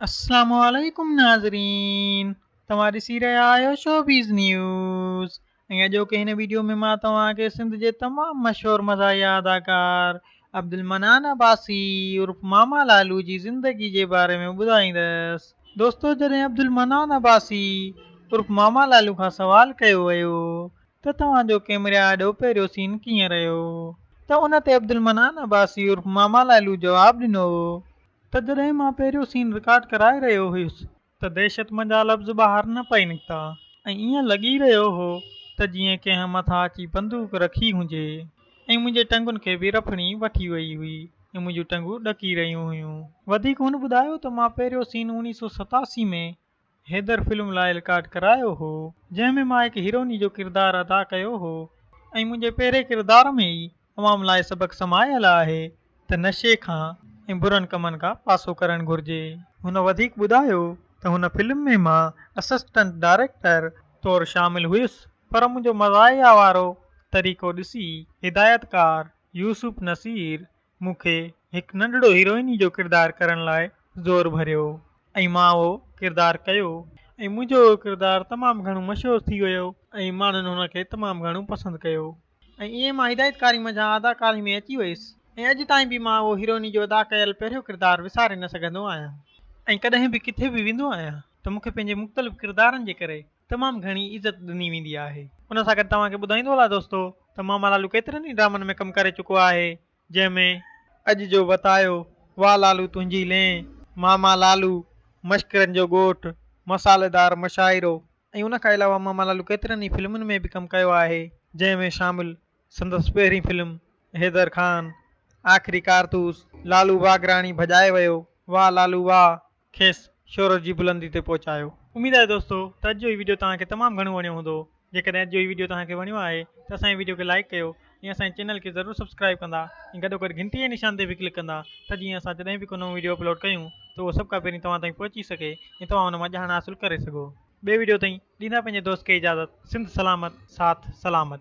अस्सलामुअलैकुम नाज़रीन, तव्हां ॾिसी रहिया आहियो शोबीज़ न्यूज़। ऐं अॼोके हिन वीडियो में मां तव्हांखे सिंध जे तमामु मशहूरु मज़ाहिया अदाकार अब्दुल मनान अब्बासी उर्फ़ मामा लालू जी ज़िंदगी जे बारे में ॿुधाईंदुसि। दोस्तो, जॾहिं अब्दुल मनान अब्बासी उर्फ़ मामा लालू खां सवाल कयो वियो त तव्हांजो कैमरा ॾो पहिरियों सीन कीअं रहियो, त उन ते अब्दुल मनान अब्बासी उर्फ़ मामा लालू जवाबु ॾिनो त जॾहिं मां पहिरियों सीन रिकॉर्ड कराए रहियो हुयुसि त दहशतमंद जा लफ़्ज़ ॿाहिरि न पई निकिता ऐं ईअं लॻी रहियो हो त जीअं कंहिं मथां अची बंदूक रखी हुजे ऐं मुंहिंजे टंगुनि खे बि रफणी वठी वई हुई ऐं मुंहिंजूं टंगूं ॾकी रहियूं हुयूं। वधीक हुन ॿुधायो त मां पहिरियों सीन 1987 में हैदर फिल्म लाइ रिकॉर्ड करायो हो, जंहिंमें मां हिकु हीरोइनी जो किरदारु अदा कयो हो ऐं मुंहिंजे पहिरें किरदार में ई अवाम लाइ सबक़ु समायल आहे त नशे खां ऐं बुरनि कमनि खां पासो करणु घुरिजे। हुन वधीक ॿुधायो त हुन फिल्म में मां असिस्टेंट डायरेक्टर तौरु शामिल हुयुसि, पर मुंहिंजो मज़ाहिया वारो तरीक़ो ॾिसी हिदायतकार यूसुफ नसीर मूंखे हिकु नंढड़ो हीरोइनी जो किरदारु करण लाइ ज़ोर भरियो ऐं मां उहो किरदारु कयो ऐं मुंहिंजो किरदारु तमामु घणो मशहूरु थी वियो ऐं माण्हुनि हुनखे तमामु घणो पसंदि कयो ऐं ईअं मां हिदायतकारी मंझां अदाकारी में अची वियुसि ऐं अॼु ताईं बि मां उहो हीरोइनी जो अदा कयल पहिरियों किरदारु विसारे न सघंदो आहियां ऐं कॾहिं बि किथे बि वेंदो आहियां त मूंखे पंहिंजे मुख़्तलिफ़ किरदारनि जे करे तमामु घणी इज़त ॾिनी वेंदी आहे। उन सां गॾु तव्हांखे ॿुधाईंदो हलां दोस्तो त मामा लालू केतिरनि ई ड्रामनि में कमु करे चुको आहे, जंहिंमें अॼु जो बतायो, वाह लालू तुंहिंजी ले, मामा लालू, मश्करनि जो ॻोठु, मसालेदार मशाइरो ऐं उन खां अलावा मामा लालू केतिरनि ई फिल्मुनि में बि कमु कयो आहे, जंहिंमें शामिल संदसि पहिरीं फिल्म हैदर ख़ान, आख़िरी कारतूस, लालू बागराणी भॼाए वियो, वाह लालू वाह खेसि शोहरत जी बुलंदी ते पहुचायो। उमेद आहे दोस्तो त अॼु जो ही वीडियो तव्हांखे तमामु घणो वणियो हूंदो। जेकॾहिं अॼु जो ही वीडियो तव्हांखे वणियो आहे त असांजे वीडियो खे लाइक कयो ऐं असांजे चैनल खे ज़रूरु सब्सक्राइब कंदा ऐं गॾोगॾु घंटीअ जे निशान ते बि क्लिक कंदा त जीअं असां जॾहिं बि को नओं वीडियो अपलोड कयूं त उहो सभु खां पहिरीं तव्हां ताईं पहुची सघे ऐं तव्हां हुन मां ॼाण हासिलु करे सघो। ॿिए वीडियो ताईं ॾींदा पंहिंजे दोस्त खे इजाज़त। सिंध सलामत, साथ सलामत।